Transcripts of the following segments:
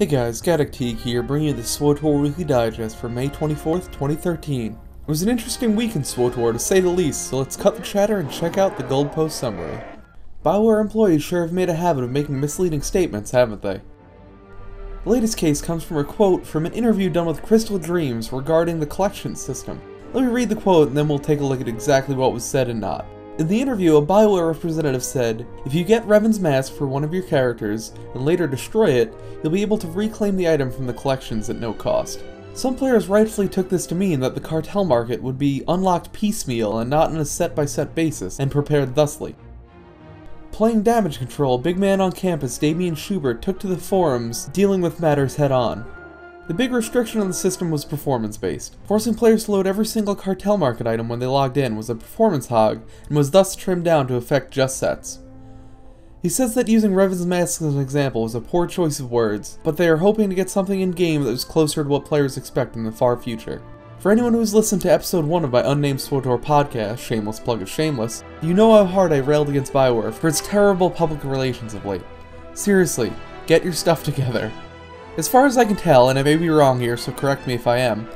Hey guys, Gaddock Teeg here, bringing you the SWTOR Weekly Digest for May 24th, 2013. It was an interesting week in SWTOR to say the least, so let's cut the chatter and check out the Gold Post summary. BioWare employees sure have made a habit of making misleading statements, haven't they? The latest case comes from a quote from an interview done with Crystal Dreams regarding the collection system. Let me read the quote and then we'll take a look at exactly what was said and not. In the interview, a BioWare representative said, "If you get Revan's mask for one of your characters, and later destroy it, you'll be able to reclaim the item from the collections at no cost." Some players rightfully took this to mean that the cartel market would be unlocked piecemeal and not on a set-by-set basis, and prepared thusly. Playing damage control, big man on campus Damian Schubert took to the forums, dealing with matters head-on. The big restriction on the system was performance-based. Forcing players to load every single cartel market item when they logged in was a performance hog, and was thus trimmed down to affect just sets. He says that using Revan's mask as an example was a poor choice of words, but they are hoping to get something in-game that was closer to what players expect in the far future. For anyone who's listened to episode 1 of my unnamed SWTOR podcast, shameless plug of shameless, you know how hard I railed against BioWare for its terrible public relations of late. Seriously, get your stuff together. As far as I can tell, and I may be wrong here, so correct me if I am,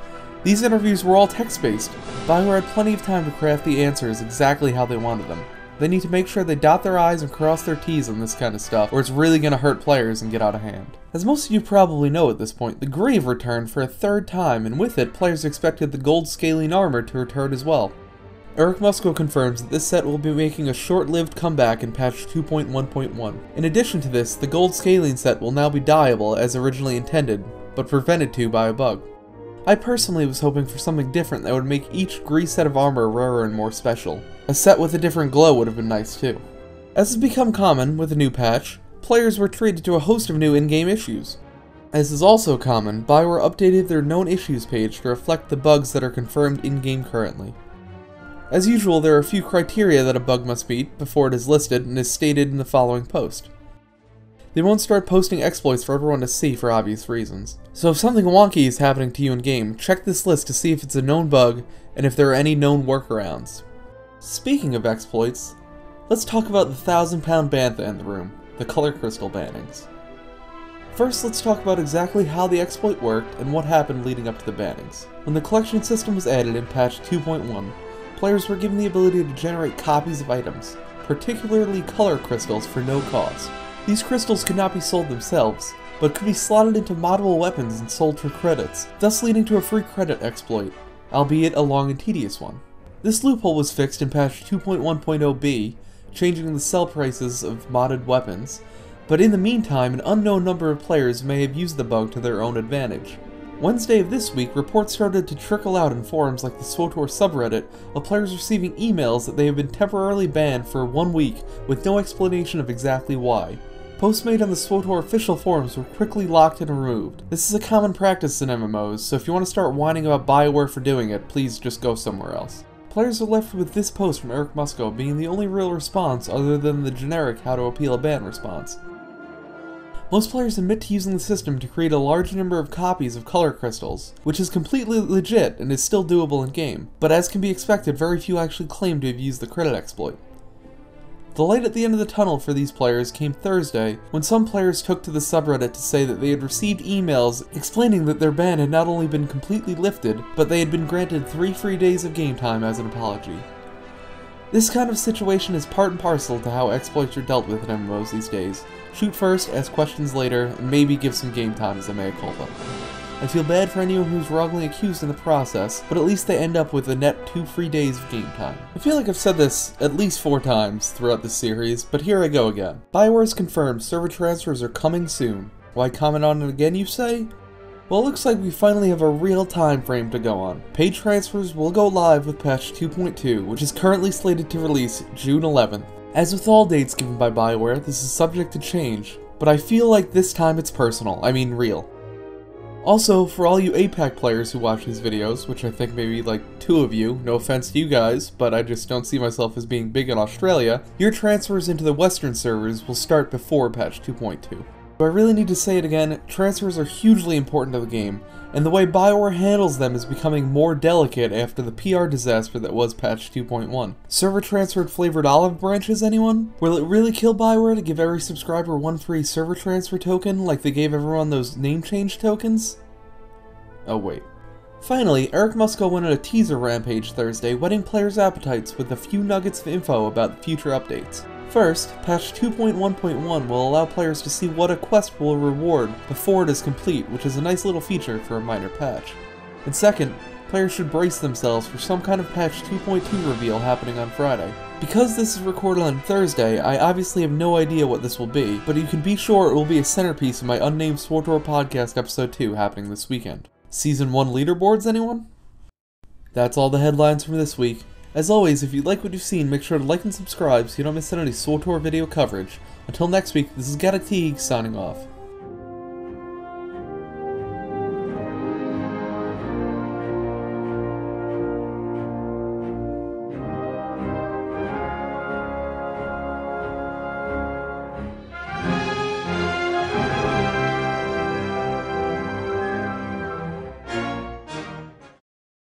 these interviews were all text-based. BioWare had plenty of time to craft the answers exactly how they wanted them. They need to make sure they dot their I's and cross their T's on this kind of stuff, or it's really gonna hurt players and get out of hand. As most of you probably know at this point, the Grave returned for a third time, and with it, players expected the gold scaling armor to return as well. Eric Musco confirms that this set will be making a short-lived comeback in patch 2.1.1. In addition to this, the gold scaling set will now be dyeable as originally intended, but prevented to by a bug. I personally was hoping for something different that would make each Gree set of armor rarer and more special. A set with a different glow would have been nice too. As has become common with the new patch, players were treated to a host of new in-game issues. As is also common, BioWare updated their known issues page to reflect the bugs that are confirmed in-game currently. As usual, there are a few criteria that a bug must meet before it is listed and is stated in the following post. They won't start posting exploits for everyone to see for obvious reasons. So if something wonky is happening to you in-game, check this list to see if it's a known bug and if there are any known workarounds. Speaking of exploits, let's talk about the 1,000-pound bantha in the room, the color crystal bannings. First, let's talk about exactly how the exploit worked and what happened leading up to the bannings. When the collection system was added in patch 2.1, players were given the ability to generate copies of items, particularly color crystals, for no cost. These crystals could not be sold themselves, but could be slotted into moddable weapons and sold for credits, thus leading to a free credit exploit, albeit a long and tedious one. This loophole was fixed in patch 2.1.0b, changing the sell prices of modded weapons, but in the meantime an unknown number of players may have used the bug to their own advantage. Wednesday of this week, reports started to trickle out in forums like the SWTOR subreddit of players receiving emails that they have been temporarily banned for 1 week with no explanation of exactly why. Posts made on the SWTOR official forums were quickly locked and removed. This is a common practice in MMOs, so if you want to start whining about BioWare for doing it, please just go somewhere else. Players are left with this post from Eric Musco being the only real response other than the generic how to appeal a ban response. Most players admit to using the system to create a large number of copies of color crystals, which is completely legit and is still doable in-game, but as can be expected, very few actually claim to have used the credit exploit. The light at the end of the tunnel for these players came Thursday, when some players took to the subreddit to say that they had received emails explaining that their ban had not only been completely lifted, but they had been granted 3 free days of game time as an apology. This kind of situation is part and parcel to how exploits are dealt with in MMOs these days. Shoot first, ask questions later, and maybe give some game time as a mea culpa. I feel bad for anyone who's wrongly accused in the process, but at least they end up with a net 2 free days of game time. I feel like I've said this at least 4 times throughout this series, but here I go again. BioWare has confirmed server transfers are coming soon. Why comment on it again, you say? Well, it looks like we finally have a real time frame to go on. Paid transfers will go live with patch 2.2, which is currently slated to release June 11th. As with all dates given by BioWare, this is subject to change, but I feel like this time it's personal, I mean real. Also, for all you APAC players who watch these videos, which I think maybe like 2 of you, no offense to you guys, but I just don't see myself as being big in Australia, your transfers into the Western servers will start before patch 2.2. Do I really need to say it again? Transfers are hugely important to the game, and the way BioWare handles them is becoming more delicate after the PR disaster that was patch 2.1. Server transferred flavored olive branches, anyone? Will it really kill BioWare to give every subscriber one free server transfer token like they gave everyone those name change tokens? Oh wait. Finally, Eric Musko went on a teaser rampage Thursday, whetting players' appetites with a few nuggets of info about future updates. First, patch 2.1.1 will allow players to see what a quest will reward before it is complete, which is a nice little feature for a minor patch. And second, players should brace themselves for some kind of patch 2.2 reveal happening on Friday. Because this is recorded on Thursday, I obviously have no idea what this will be, but you can be sure it will be a centerpiece of my unnamed SWTOR podcast episode 2 happening this weekend. Season 1 leaderboards, anyone? That's all the headlines from this week. As always, if you like what you've seen, make sure to like and subscribe so you don't miss out on any SWTOR video coverage. Until next week, this is Gaddock Teeg signing off.